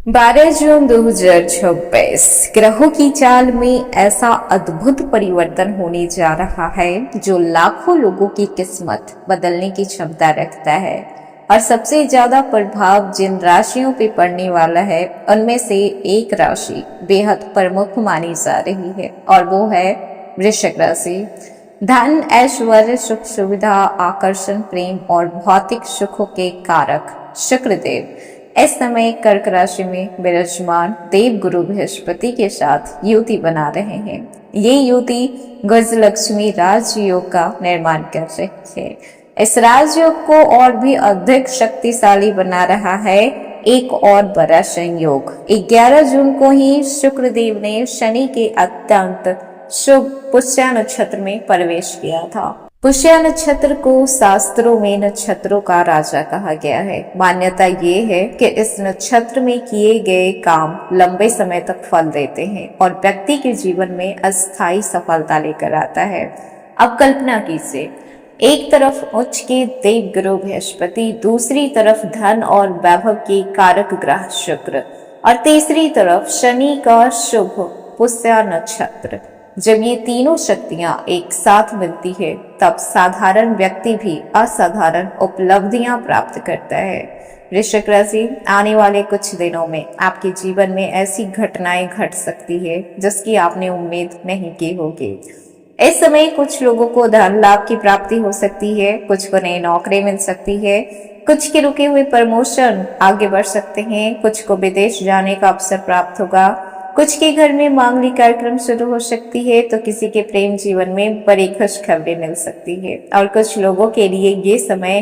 12 जून 2026 ग्रहों की चाल में ऐसा अद्भुत परिवर्तन होने जा रहा है जो लाखों लोगों की किस्मत बदलने की क्षमता रखता है। और सबसे ज्यादा प्रभाव जिन राशियों पे पड़ने वाला है उनमें से एक राशि बेहद प्रमुख मानी जा रही है और वो है वृश्चिक राशि। धन, ऐश्वर्य, सुख सुविधा, आकर्षण, प्रेम और भौतिक सुखों के कारक शुक्रदेव इस समय कर्क राशि में विराजमान देव गुरु बृहस्पति के साथ युति बना रहे हैं। ये युति गजलक्ष्मी राजयोग का निर्माण कर रही है। इस राजयोग को और भी अधिक शक्तिशाली बना रहा है एक और बड़ा संयोग। 11 जून को ही शुक्रदेव ने शनि के अत्यंत शुभ पुष्य नक्षत्र में प्रवेश किया था। पुष्य नक्षत्र को शास्त्रों में नक्षत्रों का राजा कहा गया है। मान्यता ये है कि इस नक्षत्र में किए गए काम लंबे समय तक फल देते हैं और व्यक्ति के जीवन में अस्थायी सफलता लेकर आता है। अब कल्पना कीजिए, एक तरफ उच्च के देव गुरु बृहस्पति, दूसरी तरफ धन और वैभव के कारक ग्रह शुक्र और तीसरी तरफ शनि का शुभ पुष्य नक्षत्र। जब ये तीनों शक्तियां एक साथ मिलती है तब साधारण व्यक्ति भी असाधारण उपलब्धियां प्राप्त करता है। वृश्चिक राशि, आने वाले कुछ दिनों में आपके जीवन में ऐसी घटनाएं घट सकती है जिसकी आपने उम्मीद नहीं की होगी। इस समय कुछ लोगों को धन लाभ की प्राप्ति हो सकती है, कुछ को नई नौकरी मिल सकती है, कुछ के रुके हुए प्रमोशन आगे बढ़ सकते हैं, कुछ को विदेश जाने का अवसर प्राप्त होगा, कुछ के घर में मांगलिक कार्यक्रम शुरू हो सकती है, तो किसी के प्रेम जीवन में बड़ी खुशखबरी मिल सकती है और कुछ लोगों के लिए ये समय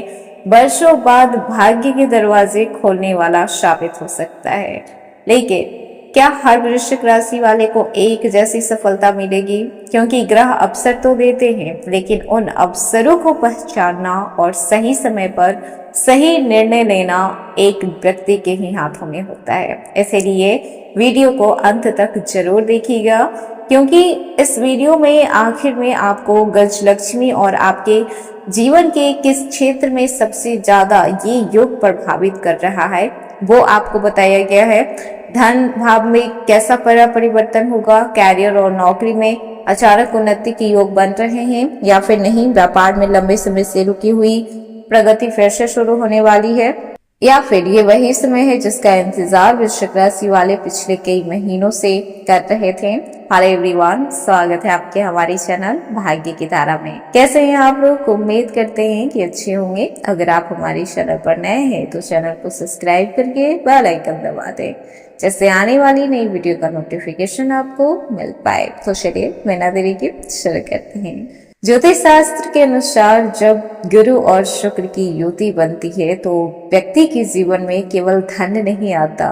वर्षों बाद भाग्य के दरवाजे खोलने वाला साबित हो सकता है। लेकिन क्या हर वृश्चिक राशि वाले को एक जैसी सफलता मिलेगी? क्योंकि ग्रह अवसर तो देते हैं, लेकिन उन अवसरों को पहचानना और सही समय पर सही निर्णय लेना एक व्यक्ति के ही हाथों में होता है। इसलिए वीडियो को अंत तक जरूर देखिएगा, क्योंकि इस वीडियो में आखिर में आपको गजलक्ष्मी और आपके जीवन के किस क्षेत्र में सबसे ज्यादा ये योग प्रभावित कर रहा है वो आपको बताया गया है। धन भाव में कैसा बड़ा परिवर्तन होगा, कैरियर और नौकरी में अचानक उन्नति के योग बन रहे हैं या फिर नहीं, व्यापार में लंबे समय से रुकी हुई प्रगति फिर से शुरू होने वाली है, या फिर ये वही समय है जिसका इंतजार वृश्चिक राशि वाले पिछले कई महीनों से कर रहे थे। हेलो एवरीवन, स्वागत है आपके हमारे चैनल भाग्य की धारा में। कैसे हैं आप लोग? उम्मीद करते हैं कि अच्छे होंगे। अगर आप हमारे चैनल पर नए हैं तो चैनल को सब्सक्राइब करके बेल आइकन दबा दें, जिससे आने वाली नई वीडियो का नोटिफिकेशन आपको मिल पाए। तो चलिए बिना देरी के शुरू करते हैं। ज्योतिष शास्त्र के अनुसार जब गुरु और शुक्र की युति बनती है तो व्यक्ति के जीवन में केवल धन नहीं आता,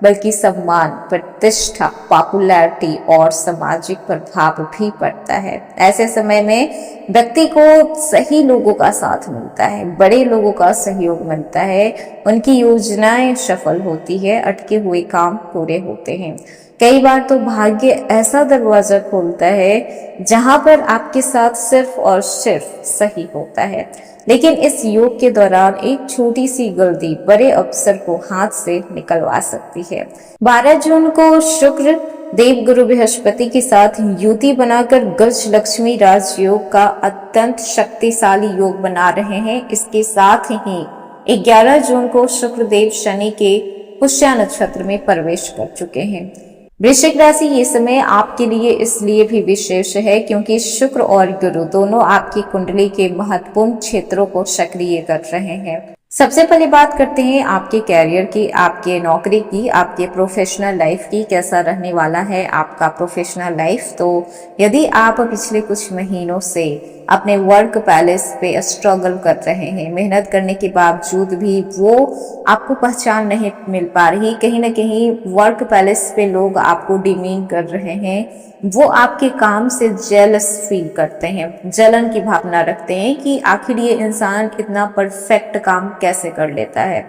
बल्कि सम्मान, प्रतिष्ठा, पॉपुलैरिटी और सामाजिक प्रभाव भी पड़ता है। ऐसे समय में व्यक्ति को सही लोगों का साथ मिलता है, बड़े लोगों का सहयोग मिलता है, उनकी योजनाएं सफल होती है, अटके हुए काम पूरे होते हैं। कई बार तो भाग्य ऐसा दरवाजा खोलता है जहां पर आपके साथ सिर्फ और सिर्फ सही होता है। लेकिन इस योग के दौरान एक छोटी सी गलती बड़े अवसर को हाथ से निकलवा सकती है। 12 जून को शुक्र देव गुरु बृहस्पति के साथ युति बनाकर गजलक्ष्मी राजयोग का अत्यंत शक्तिशाली योग बना रहे हैं। इसके साथ ही 11 जून को शुक्रदेव शनि के पुष्य नक्षत्र में प्रवेश कर चुके हैं। वृश्चिक राशि ये समय आपके लिए इसलिए भी विशेष है क्योंकि शुक्र और गुरु दोनों आपकी कुंडली के महत्वपूर्ण क्षेत्रों को सक्रिय कर रहे हैं। सबसे पहले बात करते हैं आपके कैरियर की, आपके नौकरी की, आपके प्रोफेशनल लाइफ की। कैसा रहने वाला है आपका प्रोफेशनल लाइफ? तो यदि आप पिछले कुछ महीनों से अपने वर्क पैलेस पे स्ट्रगल कर रहे हैं, मेहनत करने के बावजूद भी वो आपको पहचान नहीं मिल पा रही, कहीं ना कहीं वर्क पैलेस पे लोग आपको डिमीन कर रहे हैं, वो आपके काम से जेलस फील करते हैं, जलन की भावना रखते हैं कि आखिर ये इंसान इतना परफेक्ट काम कैसे कर लेता है।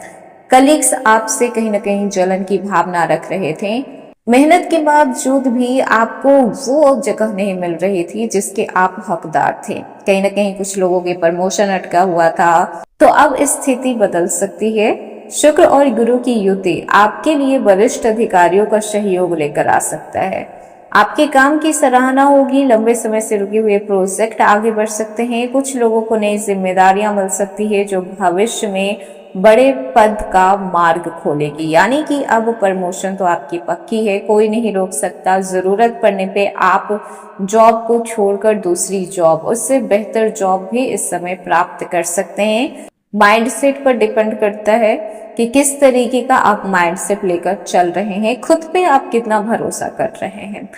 कलीग्स आपसे कहीं ना कहीं जलन की भावना रख रहे थे। मेहनत के बावजूद भी आपको वो जगह नहीं मिल रही थी जिसके आप हकदार थे। कहीं ना कहीं कुछ लोगों के प्रमोशन अटका हुआ था। तो अब स्थिति बदल सकती है। शुक्र और गुरु की युति आपके लिए वरिष्ठ अधिकारियों का सहयोग लेकर आ सकता है। आपके काम की सराहना होगी, लंबे समय से रुके हुए प्रोजेक्ट आगे बढ़ सकते हैं। कुछ लोगों को नई जिम्मेदारियां मिल सकती है जो भविष्य में बड़े पद का मार्ग खोलेगी। यानी कि अब प्रमोशन तो आपकी पक्की है, कोई नहीं रोक सकता। जरूरत पड़ने पे आप जॉब को छोड़कर दूसरी जॉब, उससे बेहतर जॉब भी इस समय प्राप्त कर सकते हैं। माइंडसेट पर डिपेंड करता है कि किस तरीके का आप माइंडसेट लेकर चल रहे हैं, खुद पे आप कितना भरोसा कर रहे हैं।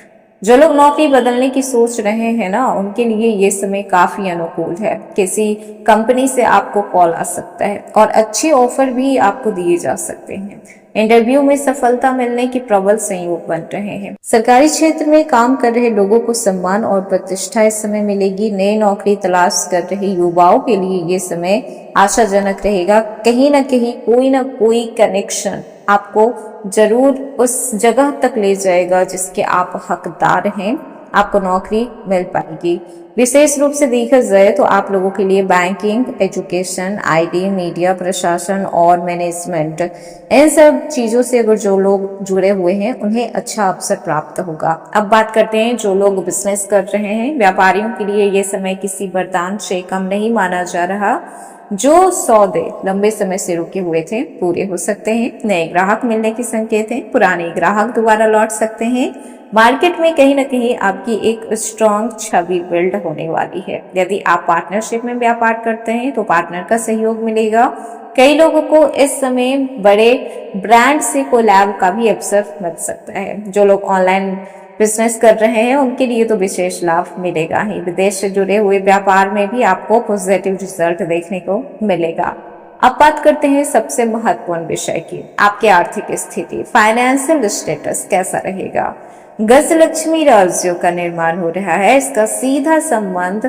जो लोग नौकरी बदलने की सोच रहे हैं ना, उनके लिए ये समय काफी अनुकूल है। किसी कंपनी से आपको कॉल आ सकता है और अच्छे ऑफर भी आपको दिए जा सकते हैं। इंटरव्यू में सफलता मिलने की प्रबल संयोग बन रहे हैं। सरकारी क्षेत्र में काम कर रहे लोगों को सम्मान और प्रतिष्ठा इस समय मिलेगी। नई नौकरी तलाश कर रहे युवाओं के लिए ये समय आशाजनक रहेगा। कहीं ना कोई कनेक्शन आपको जरूर उस जगह तक ले जाएगा जिसके आप हकदार हैं। आपको नौकरी मिल पाएगी। विशेष रूप से देखा जाए तो आप लोगों के लिए बैंकिंग, एजुकेशन, आईटी, मीडिया, प्रशासन और मैनेजमेंट, इन सब चीजों से अगर जो लोग जुड़े हुए हैं उन्हें अच्छा अवसर प्राप्त होगा। अब बात करते हैं जो लोग बिजनेस कर रहे हैं। व्यापारियों के लिए ये समय किसी वरदान से कम नहीं माना जा रहा। जो सौदे लंबे समय से रुके हुए थे पूरे हो सकते हैं। नए ग्राहक मिलने के संकेत हैं। पुराने ग्राहक दोबारा लौट सकते हैं। मार्केट में कहीं ना कहीं आपकी एक स्ट्रॉन्ग छवि बिल्ड होने वाली है। यदि आप पार्टनरशिप में व्यापार करते हैं तो पार्टनर का सहयोग मिलेगा। कई लोगों को इस समय बड़े ब्रांड से कोलैब का भी अवसर मिल सकता है। जो लोग ऑनलाइन बिजनेस कर रहे हैं उनके लिए तो विशेष लाभ मिलेगा ही। विदेश से जुड़े हुए व्यापार में भी आपको पॉजिटिव रिजल्ट देखने को मिलेगा। अब बात करते हैं सबसे महत्वपूर्ण विषय की, आपकी आर्थिक स्थिति, फाइनेंशियल स्टेटस कैसा रहेगा। गजलक्ष्मी राज्यों का निर्माण हो रहा है। इसका सीधा संबंध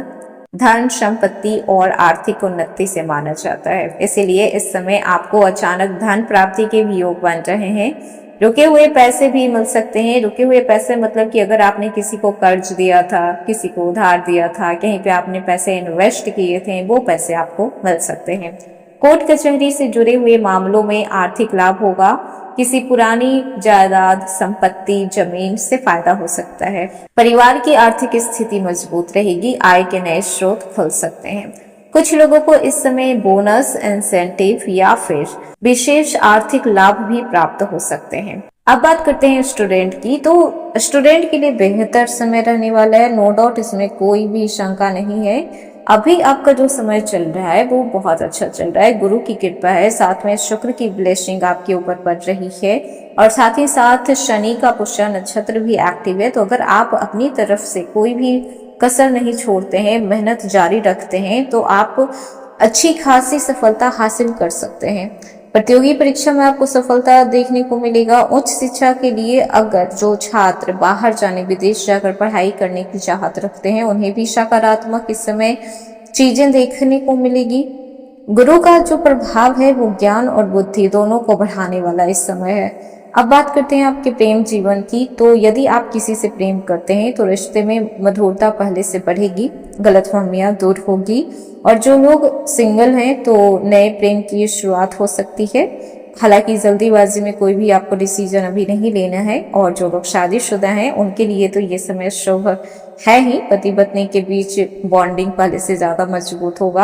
धन, संपत्ति और आर्थिक उन्नति से माना जाता है। इसीलिए इस समय आपको अचानक धन प्राप्ति के भी योग बन रहे हैं। रुके हुए पैसे भी मिल सकते हैं। रुके हुए पैसे मतलब कि अगर आपने किसी को कर्ज दिया था, किसी को उधार दिया था, कहीं पे आपने पैसे इन्वेस्ट किए थे, वो पैसे आपको मिल सकते हैं। कोर्ट कचहरी से जुड़े हुए मामलों में आर्थिक लाभ होगा। किसी पुरानी जायदाद, संपत्ति, जमीन से फायदा हो सकता है। परिवार की आर्थिक स्थिति मजबूत रहेगी। आय के नए स्रोत खुल सकते हैं। कुछ लोगों को इस समय बोनस, इंसेंटिव या फिर विशेष आर्थिक लाभ भी प्राप्त हो सकते हैं। अब बात करते हैं स्टूडेंट की। तो स्टूडेंट के लिए बेहतर समय रहने वाला है, नो डाउट, इसमें कोई भी शंका नहीं है। अभी आपका जो समय चल रहा है वो बहुत अच्छा चल रहा है। गुरु की कृपा है, साथ में शुक्र की ब्लेसिंग आपके ऊपर पड़ रही है और साथ ही साथ शनि का पुष्य नक्षत्र भी एक्टिव है। तो अगर आप अपनी तरफ से कोई भी कसर नहीं छोड़ते हैं, मेहनत जारी रखते हैं, तो आप अच्छी खासी सफलता हासिल कर सकते हैं। प्रतियोगी परीक्षा में आपको सफलता देखने को मिलेगा। उच्च शिक्षा के लिए अगर जो छात्र बाहर जाने, विदेश जाकर पढ़ाई करने की चाहत रखते हैं, उन्हें भी सकारात्मक इस समय चीजें देखने को मिलेगी। गुरु का जो प्रभाव है वो ज्ञान और बुद्धि दोनों को बढ़ाने वाला इस समय है। अब बात करते हैं आपके प्रेम जीवन की। तो यदि आप किसी से प्रेम करते हैं तो रिश्ते में मधुरता पहले से बढ़ेगी, गलतफहमियां दूर होगी। और जो लोग सिंगल हैं तो नए प्रेम की शुरुआत हो सकती है। हालांकि जल्दीबाजी में कोई भी आपको डिसीजन अभी नहीं लेना है। और जो लोग शादीशुदा हैं उनके लिए तो ये समय शुभ है ही। पति पत्नी के बीच बॉन्डिंग पहले से ज्यादा मजबूत होगा।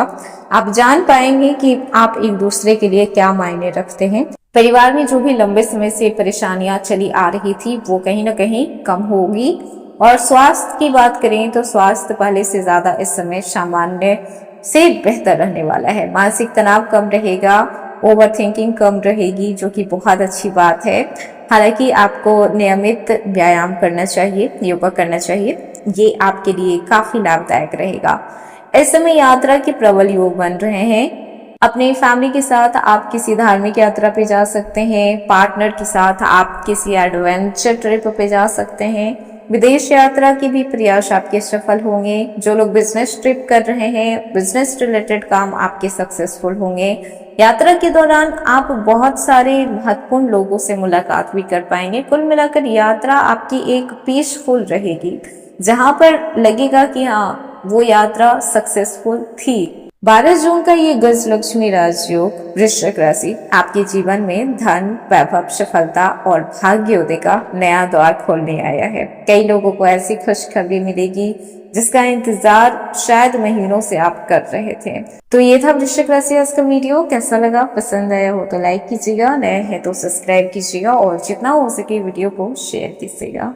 आप जान पाएंगे कि आप एक दूसरे के लिए क्या मायने रखते हैं। परिवार में जो भी लंबे समय से परेशानियां चली आ रही थी वो कहीं ना कहीं कम होगी। और स्वास्थ्य की बात करें तो स्वास्थ्य पहले से ज्यादा इस समय सामान्य से बेहतर रहने वाला है। मानसिक तनाव कम रहेगा, ओवर थिंकिंग कम रहेगी, जो कि बहुत अच्छी बात है। हालांकि आपको नियमित व्यायाम करना चाहिए, योगा करना चाहिए, ये आपके लिए काफी लाभदायक रहेगा। इस समय यात्रा के प्रबल योग बन रहे हैं। अपने फैमिली के साथ आप किसी धार्मिक यात्रा पे जा सकते हैं। पार्टनर के साथ आप किसी एडवेंचर ट्रिप पे जा सकते हैं। विदेश यात्रा के भी प्रयास आपके सफल होंगे। जो लोग बिजनेस ट्रिप कर रहे हैं, बिजनेस रिलेटेड काम आपके सक्सेसफुल होंगे। यात्रा के दौरान आप बहुत सारे महत्वपूर्ण लोगों से मुलाकात भी कर पाएंगे। कुल मिलाकर यात्रा आपकी एक पीसफुल रहेगी, जहां पर लगेगा कि हाँ वो यात्रा सक्सेसफुल थी। 12 जून का ये गज लक्ष्मी राजयोग वृश्चिक राशि आपके जीवन में धन, वैभव, सफलता और भाग्योदय का नया द्वार खोलने आया है। कई लोगों को ऐसी खुशखबरी मिलेगी जिसका इंतजार शायद महीनों से आप कर रहे थे। तो ये था वृश्चिक राशि आज का वीडियो। कैसा लगा? पसंद आया हो तो लाइक कीजिएगा, नए हैं तो सब्सक्राइब कीजिएगा और जितना हो सके वीडियो को शेयर कीजिएगा।